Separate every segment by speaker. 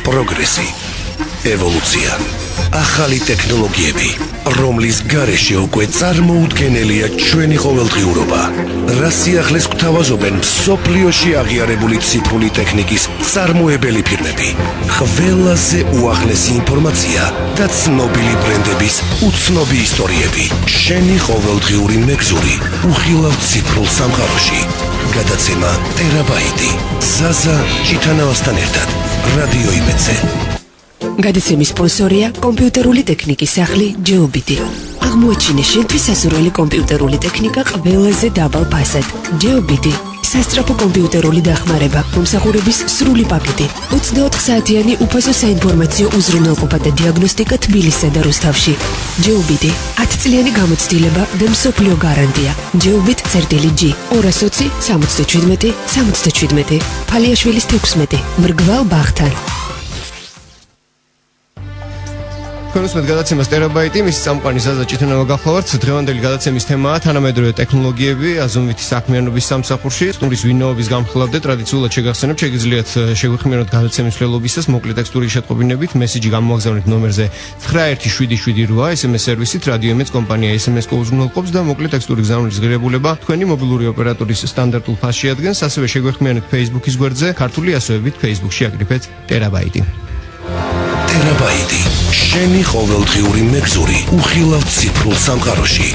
Speaker 1: პროგრესი, ევოლუცია, ახალი ტექნოლოგიები, რომლის გარეშე უკვე წარმოუდგენელია ჩვენი ყოველდღიურობა. რა სიახლეს გვთავაზობენ მსოფლიოში აღიარებული ციფრული ტექნიკის წარმოებელი ფირმები. ყველაზე უახლესი ინფორმაცია და ცნობილი ბრენდების უცნობი ისტორიები. შენი ყოველდღიური მეგზური უხილავ ციფრულ სამყაროში. გადაცემა ტერაბაიტი. ზაზა ჭიტანავასთან ერთად. რადიო იმედზე.
Speaker 2: გადაცემის სპონსორია კომპიუტერული ტექნიკის სახლი GeoBit. აღმოაჩინე შენთვის სასურველი კომპიუტერული ტექნიკა ყველაზე დაბალ ფასად. GeoBit. სასწრაფო კომპიუტერული დახმარება, მომსახურების სრული პაკეტი, 24 საათიანი უფასო საინფორმაციო უზრუნველყოფა და დიაგნოსტიკა თბილისსა და რუსთავში. GeoBit. 10 წლიანი გამოცდილება და მსოფლიო გარანტია. GeoBit წერტილი G 220 77 77. ფალიაშვილის 16. მრგვალ ბაღთან.
Speaker 3: Კონსმეთ გადაცემას ტერაბაიტი, მის წამყვანი ზაზა ჭიტანავა გახლავართ. დღევანდელი გადაცემის თემაა თანამედროვე ტექნოლოგიები, აზომვითი საქმიანობის სამსახურში. სტუმრის ვინაობის გამხილავ და ტრადიციულად შეგახსენებთ, შეგიძლიათ შეგვიხმიანოთ გადაცემის მცველობისას მოკლე ტექსტური შეტყობინებით, მესიჯი გამოაგზავნეთ ნომერზე 91778, SMS სერვისით, რადიო იმედს კომპანია SMS-ს უზრუნველყოფს და მოკლე ტექსტური გზავნის ღირებულება თქვენი მობილური ოპერატორის სტანდარტულ ფასში ადგენს. ასევე შეგვიხმიანოთ Facebook-ის გვერდზე, ქართული ასოებით Facebook-ში აკრიფეთ ტერაბაიტი.
Speaker 1: ტერაბაიტი. შენი ყოველდღიური მეგზური უხილავ ციფრულ სამყაროში.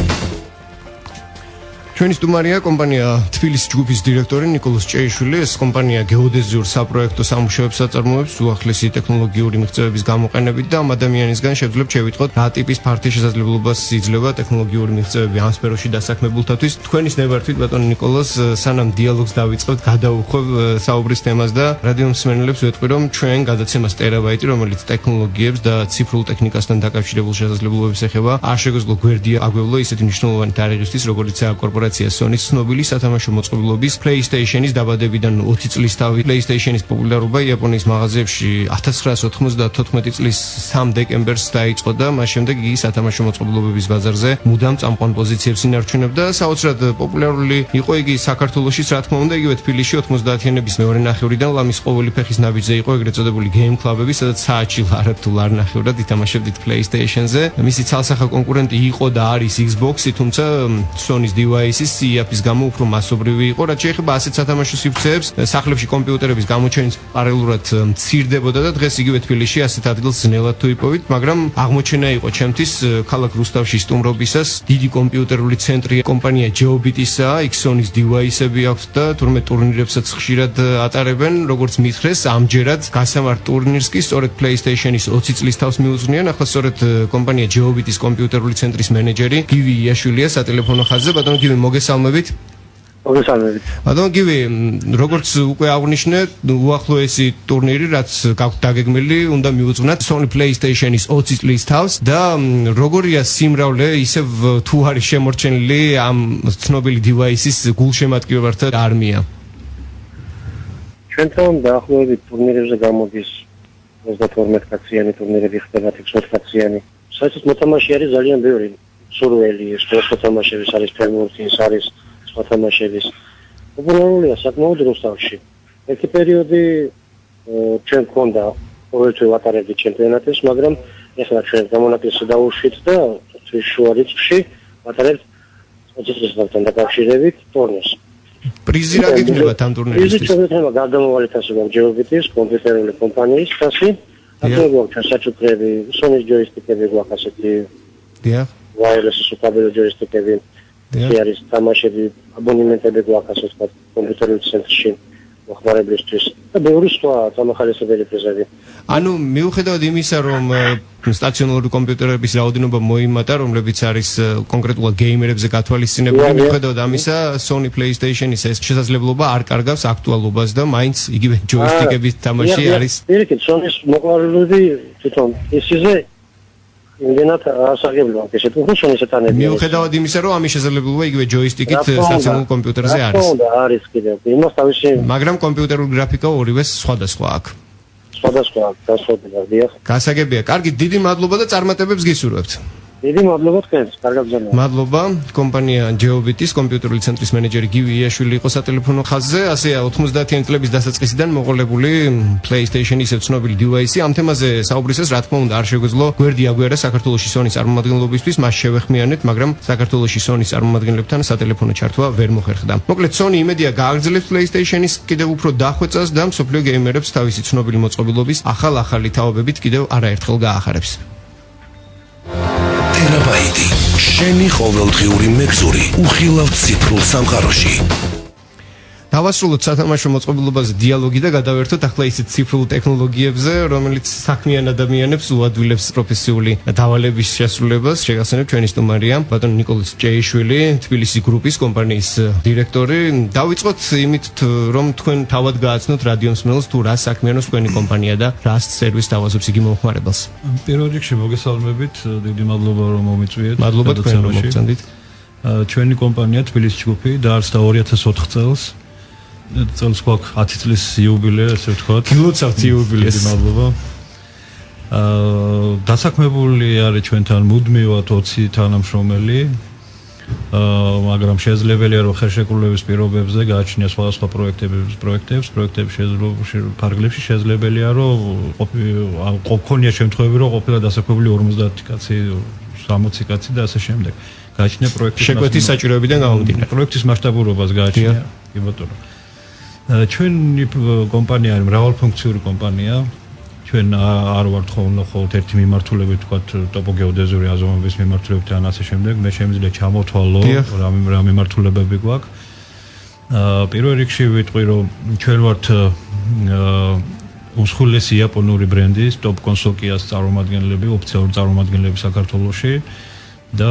Speaker 3: ჩვენი სტუმარია კომპანია თბილისის ჯგუფის დირექტორი ნიკოლოზ ჭეიშვილი. ეს კომპანია გეოდეზიურ საპროექტო სამუშაოებს აწარმოებს უახლესი ტექნოლოგიური მიღწევების გამოყენებით და ამ ადამიანისგან შევძლებთ შევიტყოთ რა ტიპის ფართი შესაძლებლობას იძლევა ტექნოლოგიური მიღწევები ამ სფეროში დასაქმებულთათვის. თქვენის ნებართვით ბატონო ნიკოლოზ, სანამ დიალოგს დავიწყებთ, გადავუხვევ საუბრის თემას და რადიო მსმენელებს ვეტყვი, რომ ჩვენ გადაცემას ტერაბაიტი, რომელიც ტექნოლოგიებს და ციფრულ ტექნიკასთან დაკავშირებულ შესაძლებლობებს ეხება, არ შეგვეძლო გვერდი აგვევლო ისეთი მნიშვნელოვანი თარიღისთვის, როგორიცაა კორპორაცია Sony ცნობილი სათამაშო მოწყობილობის PlayStation-ის დაბადებიდან 20 წლის თავი PlayStation-ის პოპულარობა იაპონიის მაღაზიებში 1994 წლის 3 დეკემბერს დაიწყო და მას შემდეგ იგი სათამაშო მოწყობილობების ბაზარზე მუდამ წამყვან პოზიციებს ინარჩუნებდა. საოცრად პოპულარული იყო იგი საქართველოშიც, რა თქმა უნდა, იგივე თბილისში 90-იანების მეორე ნახევრიდან ლამის ყოველი ფეხის ნაბიჯზე იყო ეგრეთ წოდებული game club-ები, სადაც საათში ლარათულ არ ნახევრად ითამაშებდით PlayStation-ზე. მისი ცალსახა კონკურენტი იყო და არის Xbox-ი, თუმცა Sony-ის device CIAP-ის გამო უფრო მასობრივი იყო, რაც შეეხება ასეთ სათამაშო სივრცეებს. სახლებში კომპიუტერების გამოჩენით პარალელურად მცირდებოდა და დღეს იგივე თბილისში ასეთ ადგილს ძნელად თუ იპოვით, მაგრამ აღმოჩენა იყო ჩემთვის ქალაქ რუსთავში სტუმრობისას. დიდი კომპიუტერული ცენტრი კომპანია GeoBit-ისა, Sony-ის device-ები აქვს და თურმე ტურნირებსაც ხშირად ატარებენ, როგორც მითხრეს, ამჯერად გასამართ ტურნირს კი სწორედ PlayStation-ის 20 წლის თავს მიუძღვნიან. ახლა სწორედ კომპანია GeoBit-ის კომპიუტერული ცენტრის მენეჯერი გივი იაშვილია სატელეფონო ხაზზე. ბატონო გივი, მოგესალმებით.
Speaker 4: მოგესალმებით.
Speaker 3: ბატონო გივი, როგორც უკვე აღნიშნე, უახლოესი ტურნირი, რაც გაქვთ დაგეგმილი, უნდა მიუძღვნათ Sony PlayStation-ის 20 წლის თავს და როგორია სიმრავლე, ისევ თუ არის შემორჩენილი ამ ცნობილი device-ის გულშემატკივართა არმია?
Speaker 4: ჩვენთან დაახლოებით ტურნირებზე გამოდის 32 კაციანი ტურნირები, ხდება 16 კაციანი. საერთოდ მოთამაშე არის ძალიან ბევრი. სურველი, სპორტ თამაშების არის ფერმურტის, არის სხვა თამაშების. პოპულარულია საკმაოდ რუსთავში. ერთი პერიოდი ჩვენ გქონდა ყოველთვის ვატარებდი ჩემპიონატებს, მაგრამ ეხლა ჩვენ გამონაკლისი დაუშვით და თვის შუა რიცხვში ვატარებთ 20 წელთან დაკავშირებით ტურნირს.
Speaker 3: პრიზი რა გექნებათ ამ ტურნირისთვის?
Speaker 4: პრიზი შეგვეცემა გარდამავალი თასობა GeoBit-ის კომპიუტერული კომპანიის თასი. აქ გვაქვს საჩუქრები, Sony ჯოისტიკები გვაქვს ასეთი. დიახ. wireless სუკაბელო ჯოისტიკები, არის თამაშები, აბონემენტები გვაქვს ასე ვთქვათ, კომპიუტერულ ცენტრში მოხმარებლისთვის და ბევრი სხვა დამახალისებელი პრიზები.
Speaker 3: ანუ მიუხედავად იმისა, რომ სტაციონარული კომპიუტერების რაოდენობა მოიმატა, რომლებიც არის კონკრეტულად გეიმერებზე გათვალისწინებული, მიუხედავად ამისა, Sony PlayStation-ის ეს შესაძლებლობა არ კარგავს აქტუალობას და მაინც იგივე ჯოისტიკების თამაში არის.
Speaker 4: პირიქით, Sony-ის მოყვარულები თვითონ ისიზე იმდენად ასაგებლებია ესეთ უხუშონის ეტანები.
Speaker 3: მიუხედავად იმისა, რომ ამის შესაძლებლობა იგივე ჯოისტიკით სტაციონარულ კომპიუტერზე არის.
Speaker 4: და არის კიდევ. იმას თავისი
Speaker 3: მაგრამ კომპიუტერული გრაფიკა ორივეს სხვადასხვა აქვს.
Speaker 4: სხვადასხვა განსხვავებაა, დიახ.
Speaker 3: გასაგებია. კარგი, დიდი მადლობა და წარმატებებს გისურვებთ.
Speaker 4: დიდი მადლობა თქვენს, კარგად გზავნა.
Speaker 3: მადლობა. კომპანია Geobit-ის კომპიუტერული ცენტრის მენეჯერი გივი იაშვილი იყო სატელეფონო ხაზზე. ასეა 90-იანი წლების დასაწყისიდან მოყოლებული PlayStation-ის ცნობილი device-ი. ამ თემაზე საუბრისას, რა თქმა უნდა, არ შეგვეძლო გვერდი აგვიარა საქართველოში Sony-ს წარმომადგენლობისთვის, მას შევეხმიანეთ, მაგრამ საქართველოში Sony-ს წარმომადგენლებთან სატელეფონო ჩართვა ვერ მოხერხდა. მოკლედ, Sony იმედია გააგრძელებს PlayStation-ის კიდევ უფრო დახვეწას და მსოფლიო გეიმერებს თავისი ცნობილი მოწყობილობის ახალი თაობებით კიდევ არაერთხელ გაახარებს.
Speaker 1: ტერაბაიტი შენი ყოველდღიური მეგზური უხილავ ციფრულ სამყაროში.
Speaker 3: დავასრულოთ სათამაშო მოწყობილობაზე დიალოგი და გადავერთოთ ახლა ისეთ ციფრულ ტექნოლოგიებზე, რომელიც საქმიან ადამიანებს უადვილებს პროფესიული დავალების შესრულებას. შეგახსენებთ ჩვენი სტუმარია ბატონი ნიკოლოზ ჭეიშვილი, თბილისის გრუპის კომპანიის დირექტორი. დავიწყოთ იმით, რომ თქვენ თავად გააცნოთ რადიო მსმენელს თუ რა საქმიანობს თქვენი კომპანია და რა სერვისს თავაზობს იგი მომხმარებელს.
Speaker 5: პირველ რიგში მოგესალმებით, დიდი მადლობა რომ მომიწვიეთ.
Speaker 3: მადლობა თქვენ რომ მოგწანდით.
Speaker 5: ჩვენი კომპანია თბილისის ჯგუფი დაარსდა 2004 წელს. წელს გვაქვს 10 წლის იუბილე, ასე ვთქვათ.
Speaker 3: გილოცავთ იუბილეს.
Speaker 5: მადლობა. დასაქმებული არის ჩვენთან მუდმივად 20 თანამშრომელი. მაგრამ შესაძლებელია რომ ხელშეკრულების პირობებზე გააჩნია სხვადასხვა პროექტებს ფარგლებში შესაძლებელია რომ ყოფილია შემთხვევები რომ ყოფილა დასაქმებული 50 კაცი, 60 კაცი და ასე შემდეგ. გააჩნია პროექტის
Speaker 3: შეკვეთის საჭიროებიდან გამომდინარე.
Speaker 5: პროექტის მასშტაბურობას გააჩნია. კი ბატონო. ჩვენი კომპანია არის მრავალფუნქციური კომპანია. ჩვენ არ ვართ ხოლმე ერთი მიმართულებით, ვთქვათ, ტოპოგეოდეზიური აზომვების მიმართულებით ან ასე შემდეგ. მე შემიძლია ჩამოთვალო რა მიმართულებები გვაქვს. პირველ რიგში ვიტყვი, რომ ჩვენ ვართ უმსხვილესი იაპონური ბრენდის Top Consokias წარმომადგენლები, ოფიციალური წარმომადგენლები საქართველოში და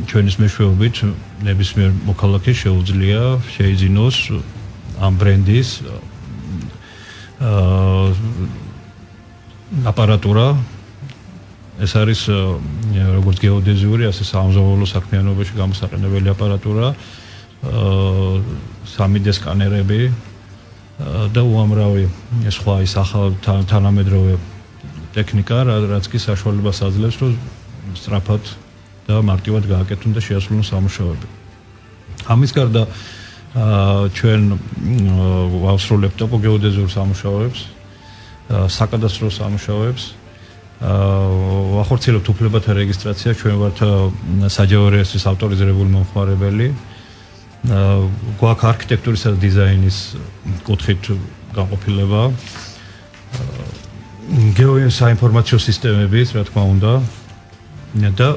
Speaker 5: ჩვენის მეშვეობით ნებისმიერ მოქალაქეს შეუძლია შეიძინოს ამ ბრენდის აპარატურა. ეს არის როგორც გეოდეზიური, ასე სამზოვოლო საქმიანობაში გამოსაყენებელი აპარატურა, 3D სკანერები და უამრავი სხვა ის ახალ თანამედროვე ტექნიკა, რაც კი საშუალებას აძლევს, რომ სწრაფად და მარტივად გააკეთონ და შეასრულონ სამუშაოები. ამის გარდა ჩვენ ვავსრულებთ ტოპოგეოდეზიურ სამუშაოებს, საკადასტრო სამუშაოებს, ვახორციელებთ უფლებათა რეგისტრაციას, ჩვენ ვართ საჯარო რეესტრის ავტორიზირებული მომხმარებელი. გვაქვს არქიტექტურისა და დიზაინის კუთხით განყოფილება, გეოსაინფორმაციო სისტემების, რა თქმა უნდა, და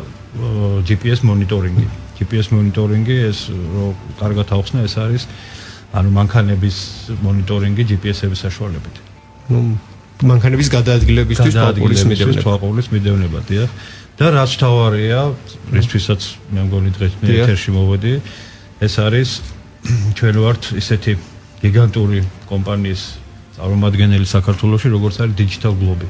Speaker 5: GPS მონიტორინგი. GPS მონიტორინგი ეს რომ კარგად ავხსნა, ეს არის ანუ მანქანების მონიტორინგი GPS-ების საშუალებით.
Speaker 3: მანქანების გადაადგილებისთვის
Speaker 5: თვალყურის მიდევნება, დიახ. და რაც თავარია, რისთვისაც მე მგონი დღეს მე ეთერში მოვედი, ეს არის ჩვენ ვართ ისეთი გიგანტური კომპანიის წარმომადგენელი საქართველოში, როგორც არის Digital Globe.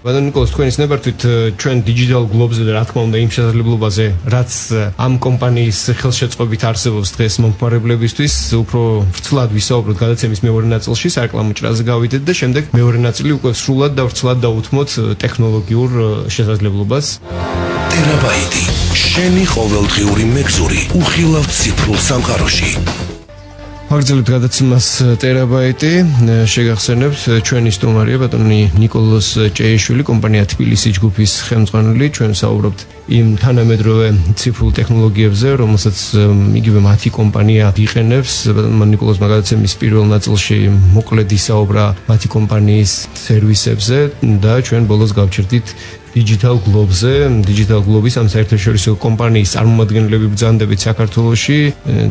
Speaker 3: ბატონო ნიკოლოზ, თქვენის ნებართვით ჩვენ Digital Globe-ზე და რა თქმა უნდა იმ შესაძლებლობაზე, რაც ამ კომპანიის ხელშეწყობით არსებობს დღეს მომხმარებლებისთვის, უფრო ვრცლად ვისაუბროთ გადაცემის მეორე ნაწილში, სარეკლამო ჭრაზე გავიდეთ და შემდეგ მეორე ნაწილი უკვე სრულად და ვრცლად დავუთმოთ ტექნოლოგიურ შესაძლებლობას.
Speaker 1: ტერაბაიტი შენი ყოველდღიური მეგზური უხილავ ციფრულ სამყაროში.
Speaker 3: აგრძელებთ გადაცემას ტერაბაიტი. შეგახსენებთ ჩვენი სტუმარია ბატონი ნიკოლოზ ჭეიშვილი, კომპანია თბილისის ჯგუფის ხელმძღვანელი. ჩვენ საუბრობთ იმ თანამედროვე ციფრულ ტექნოლოგიებზე, რომელსაც იგივე მათი კომპანია იყენებს. ბატონმა ნიკოლოზმა გადაცემის პირველ ნაწილში მოკლედ ისაუბრა მათი კომპანიის სერვისებზე და ჩვენ ბოლოს გავჩერდით Digital Globe-ზე. Digital Globe-ის ამ საერთაშორისო კომპანიის წარმომადგენლები ბრძანდებით საქართველოში.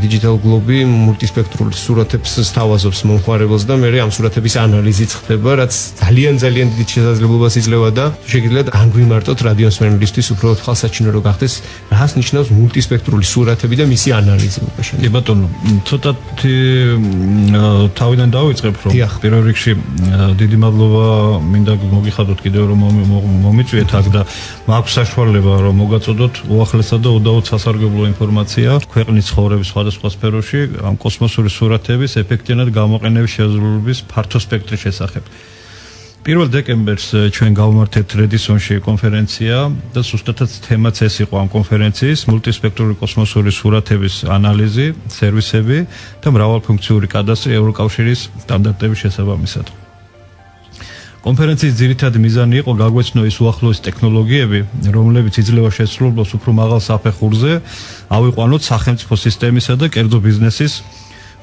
Speaker 3: Digital Globe მულტისპექტრულ სურათებს სთავაზობს მომხმარებელს და მეორე ამ სურათების ანალიზიც ხდება, რაც ძალიან დიდი შესაძლებლობას იძლევა და შეგიძლიათ განგვიმარტოთ რადიო მსმენელისთვის უფრო თვალსაჩინო რო გახდეს, რას ნიშნავს მულტისპექტრული სურათები და მისი ანალიზი უკვე შემდეგ.
Speaker 5: კი ბატონო, ცოტათი თავიდან დავიწყებ, რომ პირველ რიგში დიდი მადლობა მინდა მოგიხადოთ კიდევ რომ მომიწვიეთ და მაქვს საშუალება რომ მოგაწოდოთ უახლესად და უდაოდ სასარგებლო ინფორმაცია ქვეყნის ცხოვრების სხვადასხვა სფეროში ამ კოსმოსური სურათების ეფექტიანად გამოყენების შესაძლებლობის ფართო სპექტრის შესახებ. 1 დეკემბერს ჩვენ გავმართეთ რედისონში კონფერენცია და ზუსტადაც თემაც ეს იყო ამ კონფერენციის მულტისპექტრული კოსმოსური სურათების ანალიზი, სერვისები და მრავალფუნქციური კადასტრი ევროკავშირის სტანდარტების შესაბამისად. კონფერენციის ძირითადი მიზანი იყო გაგვეცნო ის უახლოესი ტექნოლოგიები, რომლებიც იძლევა შესრულებას უფრო მაღალ საფეხურზე, ავიყვანოთ სახელმწიფო სისტემისა და კერძო ბიზნესის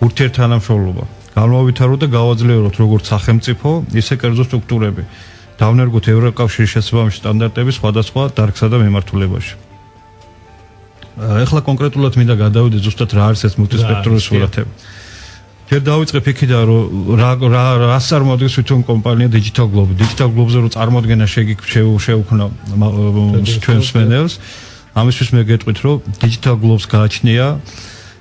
Speaker 5: ურთიერთთანამშრომლობა. Galmovitarud და გავაძლიეროთ როგორც სახელმწიფო, ისე კერძო სტრუქტურები. Დავნერგოთ ევროკავშირის შესაბამისი სტანდარტების სხვადასხვა დარგსა და მიმართულებაში. Ეხლა კონკრეტულად მინდა გადავიდე ზუსტად რა არის ეს მულტისპექტრული სურათები. ჯერ დავიწყებ იქიდან რომ რას წარმოადგენს თვითონ კომპანია Digital Globe. Digital Globe-ზე რო წარმოადგენა შეუქმნა ჩვენს მსმენელს. ამისთვის მე გეტყვით რომ Digital Globe-ს გააჩნია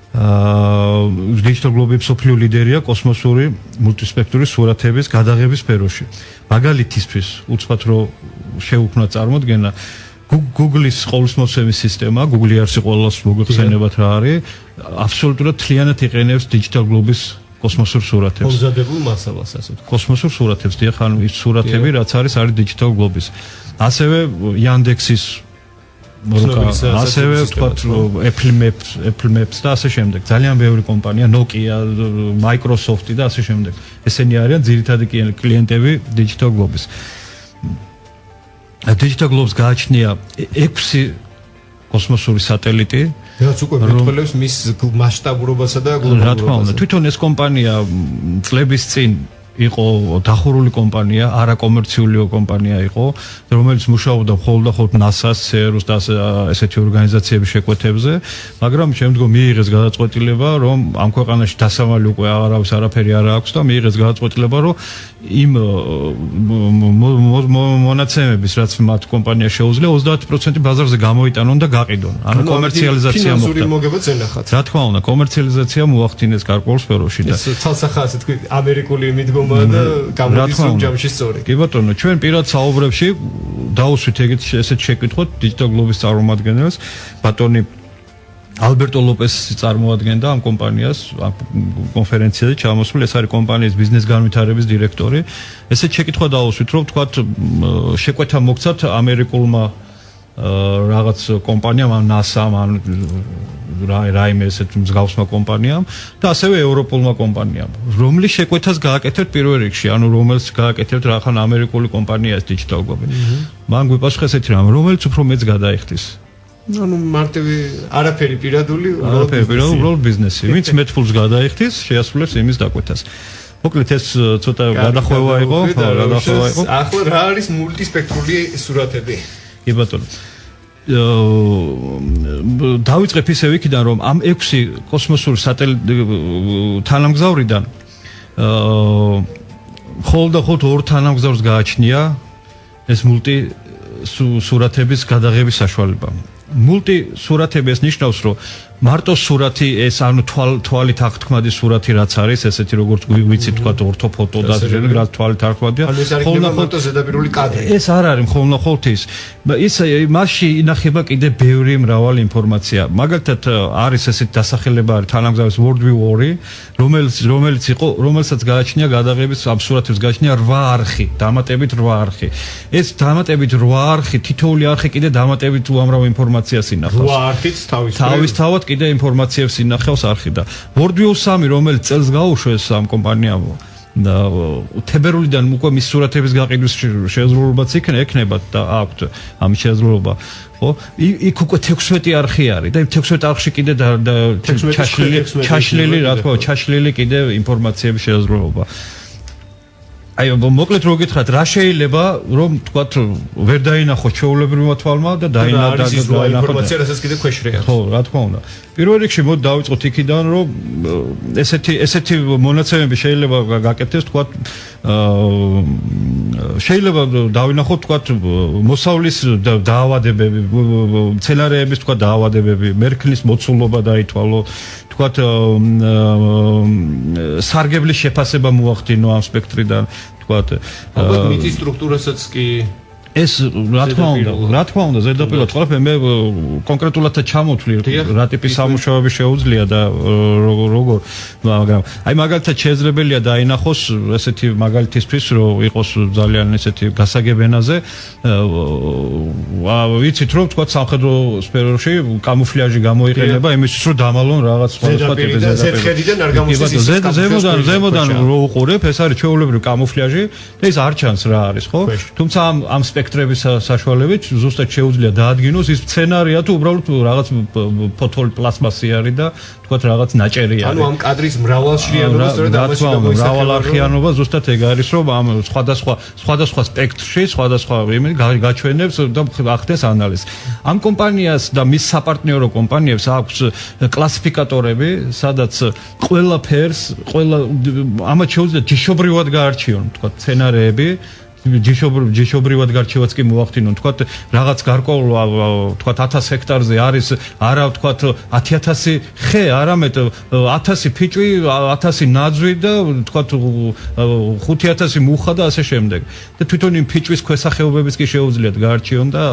Speaker 5: Digital Globe-ის სოფლიო ლიდერია კოსმოსური მულტისპექტრული სურათების გადაღების სფეროში. მაგალითისთვის უცბად რომ შეუქმნა წარმოდგენა Google-ის ყოვლისმოცემის სისტემა, Google-ი არის ყოველას მოგეხსენებათ რა არის, აბსოლუტურად მთლიანად იყენებს Digital Globe-ის კოსმოსურ სურათებს.
Speaker 3: მომზადებულ მასალას ასე ვთქვათ.
Speaker 5: კოსმოსურ სურათებს, დიახ, ანუ ის სურათები, რაც არის Digital Globe-ის. ასევე Yandex-ის ასევე ვთქვათ Apple Maps და ასე შემდეგ. ძალიან ბევრი კომპანია, Nokia, Microsoft და ასე შემდეგ. ესენი არიან ძირითადი კლიენტები Digital Globe-ის. Digital Globe-ს გააჩნია 6 კოსმოსური სატელიტი,
Speaker 3: რაც უკვე მეტყველებს მის მასშტაბურობასა და გლობალურობასა.
Speaker 5: რა თქმა უნდა, თვითონ ეს კომპანია წლების წინ იყო დახურული კომპანია, არაკომერციული კომპანია იყო, რომელიც მუშაობდა მხოლოდ NASA-ს, CERN-ს და ესეთი ორგანიზაციების შეკვეთებზე, მაგრამ შემდგომ მიიღეს გადაწყვეტილება, რომ ამ ქვეყანაში დასამალი უკვე აღარავის არაფერი არ აქვს და მიიღეს გადაწყვეტილება, რომ იმ მონაცემების, რაც მათ კომპანია შეუძლია, 30% ბაზარზე გამოიტანონ და გაყიდონ. ანუ კომერციალიზაცია მოხდა.
Speaker 3: ფინანსური მოგებაც ენახათ.
Speaker 5: რა თქმა უნდა, კომერციალიზაცია მოახდინეს გარკვეულ სფეროში და
Speaker 3: ეს თალსახა ასე თქვი ამერიკული მიდგომა და გამოდის რომ ჯამში სწორი.
Speaker 5: კი ბატონო, ჩვენ პირად საუბრებში დაუსვით ესეთ შეკითხვათ Digital Globe-ის წარმომადგენელს, ბატონი Alberto Lopez წარმოადგენდა ამ კომპანიას კონფერენციაზე ჩამოსული, ეს არის კომპანიის ბიზნეს განვითარების დირექტორი. ესეთ შეკითხვა დაუსვით, რომ თქვათ შეკვეთა მოგცათ ამერიკულმა რაღაც კომპანიამ, ან NASA-მ, ან რაიმე ესეთ მსგავსმა კომპანიამ და ასევე ევროპულმა კომპანიამ. რომლის შეკვეთას გააკეთებთ პირველ რიგში, ანუ რომელს გააკეთებთ რახან ამერიკული კომპანიაა Digital Globe. მან გვიპასუხა ესეთი რამ, რომელიც უფრო მეც გადაიხდის.
Speaker 3: ანუ მარტივი არაფერი პირადული,
Speaker 5: უბრალოდ ბიზნესი. ვინც მეტ ფულს გადაიხდის, შეასრულებს იმის დაკვეთას. მოკლედ ეს ცოტა გადახვევა იყო, გადახვევა იყო.
Speaker 3: ახლა რა არის მულტისპექტრული სურათები?
Speaker 5: კი ბატონო. დავიწყებ ისევ იქიდან, რომ ამ 6 კოსმოსური სატელიტი თანამგზავრიდან მხოლოდ 2 თანამგზავრს გააჩნია ეს მულტი სურათების გადაღების საშუალება. მულტი სურათები ეს ნიშნავს, რომ მარტო სურათი ეს ანუ თვალით აღთქმადი სურათი რაც არის, ესეთი როგორც ვიცით თქვა ორთოფოტო და რაღაც თვალით აღთქმადია.
Speaker 3: მხოლოდ ზედაპირული კადრი.
Speaker 5: ეს არ არის მხოლოდ ის. ის მასში ინახება კიდე ბევრი მრავალი ინფორმაცია. მაგალითად არის ესეთი დასახელება არის თანამგზავრის World View 2, რომელსაც გააჩნია გადაღების ამ სურათებს გააჩნია 8 არხი, დამატებით 8 არხი. ეს დამატებით 8 არხი, თითოეული არხი კიდე დამატებით უამრავ ინფორმაციას ინახავს.
Speaker 3: 8 არხით
Speaker 5: თავისთავად კიდე ინფორმაციებს ინახავს არხი და World View 3, რომელიც წელს გაუშვეს ამ კომპანიამ და თებერვლიდან უკვე მის სურათების გაყიდვის შესაძლებლობაც ექნება და აქვთ ამ შესაძლებლობა. ხო? იქ უკვე 16 არხი არის და იმ 16 არხში კიდე ჩაშლილი, რა თქმა უნდა, ჩაშლილი კიდე ინფორმაციების შესაძლებლობა. აი, მოკლედ რო გითხრათ, რა შეიძლება რომ თქვათ ვერ დაინახოს ჩვეულებრივმა თვალმა და დაინახოს
Speaker 3: ინფორმაცია, რასაც კიდე ქვეშრეა.
Speaker 5: ხო, რა თქმა უნდა. პირველ რიგში მოდი დავიწყოთ იქიდან, რომ ესეთი მონაცემები შეიძლება გაკეთდეს, თქვათ შეიძლება დავინახოთ, თქვათ მოსავლის დაავადებები, მცენარეების თქვათ დაავადებები, მერქნის მოცულობა დაითვალო, თქვათ სარგებლის შეფასება მოახდინო ამ სპექტრიდან, თქვათ
Speaker 3: ალბათ მიწის სტრუქტურასაც კი
Speaker 5: ეს რა თქმა უნდა ზედაპირულად ყველაფერი მე კონკრეტულადაც ჩამოთვლი რა ტიპის სამუშაოები შეუძლია და როგორ მაგრამ აი მაგალითად შესაძლებელია დაინახოს ესეთი მაგალითისთვის რომ იყოს ძალიან ესეთი გასაგებენაზე ვიცით რომ თქვა სამხედრო სფეროში კამუფლაჟი გამოიყენება იმისთვის რომ დამალონ რაღაც სხვა ტიპის
Speaker 3: ზედხედიდან არ გამოსცეს
Speaker 5: ზემოდან რო უყურებ ეს არის ჩვეულებრივი კამუფლაჟი და ეს არ ჩანს რა არის ხო თუმცა ამ სპექტრების საშუალებით ზუსტად შეუძლია დაადგინოს ის სცენარია თუ უბრალოდ რაღაც ფოთოლი პლასმასი არის და თქვათ რაღაც ნაჭერი არის.
Speaker 3: ანუ ამ კადრის მრავალშრიანობა სწორედ ამაში გამოისახება.
Speaker 5: მრავალარხიანობა ზუსტად ეგ არის, რომ ამ სხვადასხვა სპექტრში, სხვადასხვა იმენი გაჩვენებს და ახდენს ანალიზს. ამ კომპანიას და მის საპარტნიორო კომპანიებს აქვს კლასიფიკატორები, სადაც ყველა ფერს, ამათ შეუძლია ჯიშობრივად გაარჩიონ, თქვათ სცენარეები ჯიშობრივად გარჩევაც კი მოახდინონ თქვათ რაღაც გარკვეულ თქვათ 1000 ჰექტარზე არის არა თქვათ 10000 ხე არამედ 1000 ფიჭვი 1000 ნაძვი და თქვათ 5000 მუხა და ასე შემდეგ და თვითონ იმ ფიჭვის ქვესახეობებიც კი შეუძლიათ გაარჩიონ და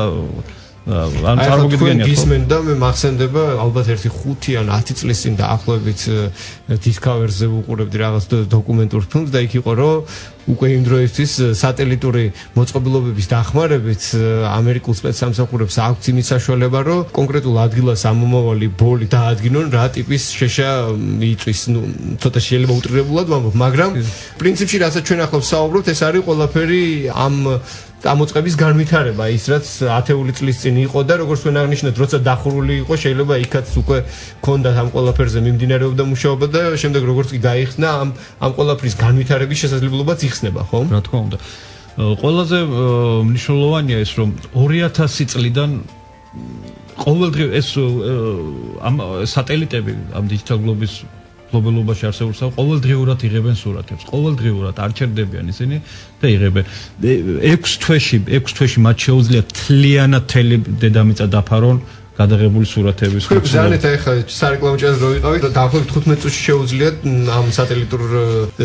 Speaker 5: ან წარმოგიდგენიათ
Speaker 3: გისმენ და მე მახსენდება ალბათ ერთი 5 ან 10 წლის წინ დაახლოებით Discovery-ზე ვუყურებდი რაღაც დოკუმენტურ ფილმს და იქ იყო რომ უკვე იმ დროისთვის სატელიტური მოწყობილობების დახმარებით ამერიკულ სპეცსამსახურებს აქვს იმის საშუალება რომ კონკრეტულ ადგილას ამომავალი ბოლი დაადგინონ რა ტიპის შეშა იწვის ნუ ცოტა შეიძლება უტრირებულად ვამბობ მაგრამ პრინციპში რასაც ჩვენ ახლავს საუბრობთ ეს არის ყველაფერი ამ გამოწყების განვითარება ის რაც 10 წლის წინ იყო და როგორც თქვენ აღნიშნეთ როცა დახურული იყო შეიძლება იქაც უკვე ქონდათ ამ ყველაფერზე მიმდინარეობდა მუშაობა და შემდეგ როგორც კი გაიხსნა ამ ყველაფრის განვითარების შესაძლებლობაც იხსნება ხო?
Speaker 5: რა თქმა უნდა. ყველაზე მნიშვნელოვანია ის რომ 2000 წლიდან ყოველდღიურ ეს ამ სატელიტები ამ Digital Globe-ის გლობალობაში არსებობს ყოველდღიურად იღებენ სურათებს. ყოველდღიურად არ ჩერდებიან ისინი და იღებენ 6 თვეში მათ შეუძლიათ თლიანად თელი დედამიწა დაფარონ გადაღებული სურათების
Speaker 3: ხმები. ზანეთ ახლა სარეკლამო ჭრილს რო ვიყავით და დაახლოებით 15 წუთში შეუძლიათ ამ სატელიტურ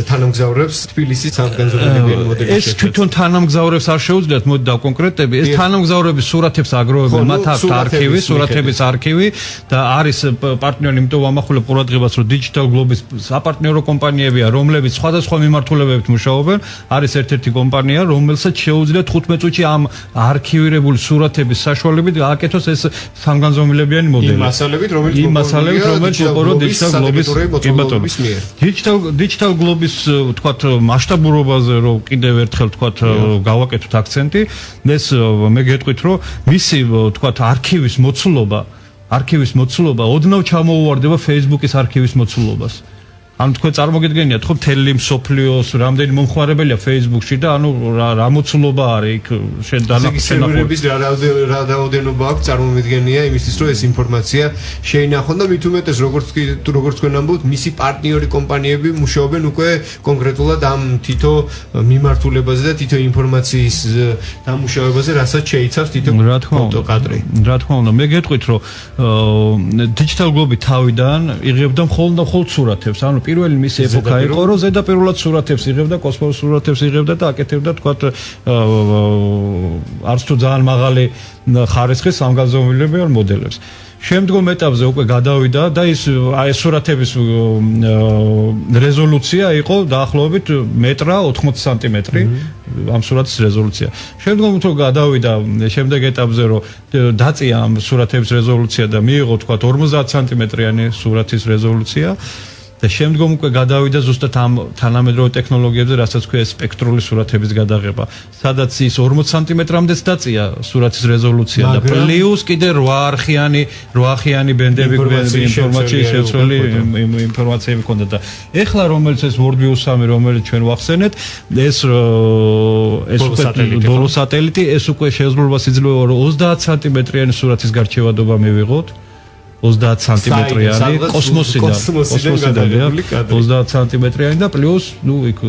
Speaker 3: თანამგზავრებს თბილისის სამგანზომილებიანი მოდელი
Speaker 5: ეს თვითონ თანამგზავრებს არ შეუძლიათ მოდი დავკონკრეტები ეს თანამგზავრების სურათებს აგროვებენ მათ აქვს არქივი სურათების არქივი და არის პარტნიორი იმიტომ ვამახვილებ ყურადღებას რომ Digital Globe-ის საპარტნიორო კომპანიებია რომლებიც სხვადასხვა მიმართულებებით მუშაობენ არის ერთ-ერთი კომპანია რომელსაც შეუძლიათ 15 წუთში ამ არქივირებული სურათების საშუალებით გააკეთოს ეს განზომილებიანი მოდელი. იმ მასალებით, რომელიც უყურო Digital Globe-ის მიერ. Digital Globe-ის თქვათ მასშტაბურობაზე რომ კიდევ ერთხელ თქვათ გავაკეთოთ აქცენტი, ეს მე გეტყვით რომ მისი თქვათ არქივის მოცულობა ოდნავ ჩამოუვარდება Facebook-ის არქივის მოცულობას. ანუ თქვენ წარმოგიდგენიათ ხო მთელი მსოფლიოს რამდენი მომხმარებელია Facebook-ში და ანუ რა მოცულობა არის იქ
Speaker 3: შედანახების რა რაოდენობა აქვს წარმომიდგენია იმისთვის რომ ეს ინფორმაცია შეინახონ და მით უმეტეს როგორც თქვენ ამბობთ მისი პარტნიორი კომპანიები მუშაობენ უკვე კონკრეტულად ამ თითო მიმართულებაზე და თითო ინფორმაციის დამუშავებაზე რასაც შეიცავს თითო ფოტოკადრი.
Speaker 5: რა თქმა უნდა მე გეტყვით რომ Digital Globe თავიდან იღებდა მხოლოდ სურათებს ანუ პირველი მისი ეპოქა იყო რომ ზედაპირულად სურათებს იღებდა კოსმოსურ სურათებს იღებდა და აკეთებდა თქვათ არც თუ ძალიან მაღალი ხარისხის სამგანზომილებიან მოდელებს შემდგომ ეტაპზე უკვე გადავიდა და ის სურათების რეზოლუცია იყო დაახლოებით მეტრა 80 სანტიმეტრი ამ სურათის რეზოლუცია. შემდგომ თუ გადავიდა შემდეგ ეტაპზე რომ დაწია ამ სურათების რეზოლუცია და მიიღო თქვათ 50 სანტიმეტრიანი სურათის რეზოლუცია და შემდგომ უკვე გადავიდა ზუსტად ამ თანამედროვე ტექნოლოგიებზე, რასაც ქვია სპექტრული სურათების გადაღება, სადაც ის 40 სანტიმეტრამდეც დაწია სურათის რეზოლუცია და პლუს კიდე 8 არხიანი ბენდები ინფორმაციის შეცვლილი ინფორმაციები ჰქონდა და ეხლა რომელიც ეს World View 3 რომელიც ჩვენ ვახსენეთ, ეს ბოლო სატელიტი ეს უკვე შესაძლებლობას იძლევა რომ 30 სანტიმეტრიანი სურათის გარჩევადობა მივიღოთ 30 სანტიმეტრიანი კოსმოსიდან 30 სანტიმეტრიანი და პლუს ნუ იქ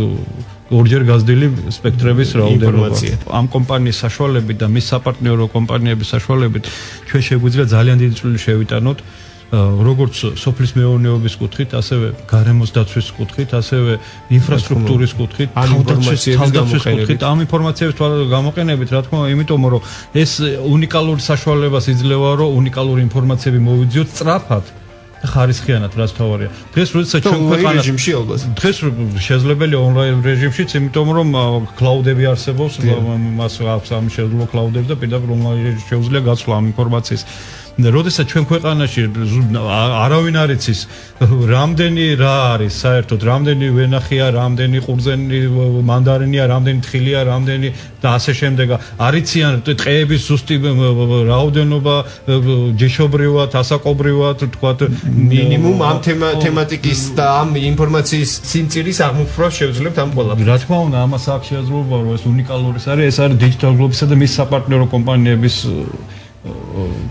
Speaker 5: ორჯერ გაზრდილი სპექტრების რაოდენობა. ამ კომპანიის საშუალებით და მის საპარტნიორო კომპანიების საშუალებით ჩვენ შეგვიძლია ძალიან დიდი წვლილი შევიტანოთ როგორც სოფლის მეურნეობის კუთხით, ასევე გარემოს დაცვის კუთხით, ასევე ინფრასტრუქტურის კუთხით, თავდაცვის კუთხით, ამ ინფორმაციების გამოყენებით, რა თქმა უნდა, იმიტომ რომ ეს უნიკალური საშუალებას იძლევა, რომ უნიკალური ინფორმაციები მოვიძიოთ სწრაფად და ხარისხიანად, რაც თავარია. დღეს როდესაც ჩვენ ქვეყანა
Speaker 3: რეჟიმში ალბათ.
Speaker 5: დღეს შესაძლებელია ონლაინ რეჟიმშიც, იმიტომ რომ კლაუდები არსებობს, მას აქვს ამ შეძლო კლაუდები და პირდაპირ ონლაინ რეჟიმში შეუძლია გაცვლა ამ ინფორმაციის. როდესაც ჩვენ ქვეყანაში არავინ არ იცის რამდენი რა არის საერთოდ, რამდენი ვენახია, რამდენი ყურძენი მანდარინია, რამდენი თხილია, რამდენი და ასე შემდეგ. არ იციან ტყეების ზუსტი რაოდენობა, ჯეშობრივად, ასაკობრივად, თქვათ
Speaker 3: მინიმუმ ამ თემატიკის და ამ ინფორმაციის სიმწირის აღმოფხვრას შევძლებთ ამ ყველაფერს.
Speaker 5: რა თქმა უნდა, ამას აქვს შესაძლებლობა, რომ ეს უნიკალური არის, ეს არის Digital Globe-ისა და მის საპარტნიორო კომპანიების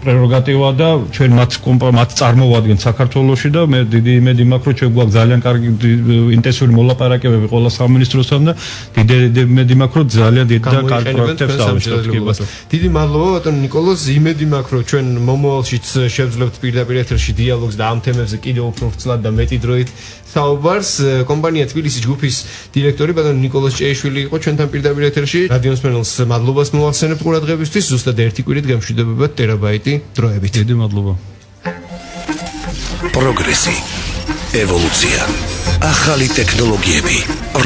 Speaker 5: პრეროგატივა და ჩვენ მათ წარმოვადგენთ საქართველოში და მე დიდი იმედი მაქვს რომ ჩვენ გვაქვს ძალიან კარგი ინტენსიური მოლაპარაკებები ყველა სამინისტროსთან და დიდი იმედი მაქვს რომ ძალიან დიდი და კარგი პროექტებს დავიწყებთ.
Speaker 3: დიდი მადლობა ბატონო ნიკოლოზ, იმედი მაქვს რომ ჩვენ მომავალშიც შევძლებთ პირდაპირ ეთერში დიალოგს და ამ თემებზე კიდევ უფრო ვრცლად და მეტი დროით საუბარს. კომპანია თბილისის ჯგუფის დირექტორი ბატონო ნიკოლოზ ჭეიშვილი იყო ჩვენთან პირდაპირ ეთერში. რადიო მსმენელს მადლობას მოვახსენებთ ყურადღებისთვის. ზუსტად ერთი კვირით გამშვიდებებად ტერაბაიტი დროებით.
Speaker 5: დიდი მადლობა.
Speaker 1: პროგრესი, ევოლუცია, ახალი ტექნოლოგიები,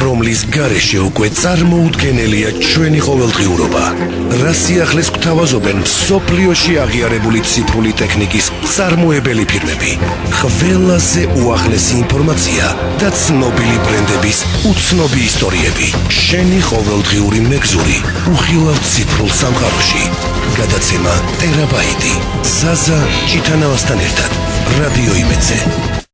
Speaker 1: რომლის გარეშე უკვე წარმოუდგენელია ჩვენი ყოველდღიურობა. რა სიახლეს გვთავაზობენ მსოფლიოში აღიარებული ციფრული ტექნიკის წარმოებელი ფირმები. ყველაზე უახლესი ინფორმაცია და ცნობილი ბრენდების უცნობი ისტორიები. შენი ყოველდღიური მეგზური უხილავ ციფრულ სამყაროში. გადაცემა ტერაბაიტი. ზაზა ჭიტანავასთან ერთად. რადიო იმედზე.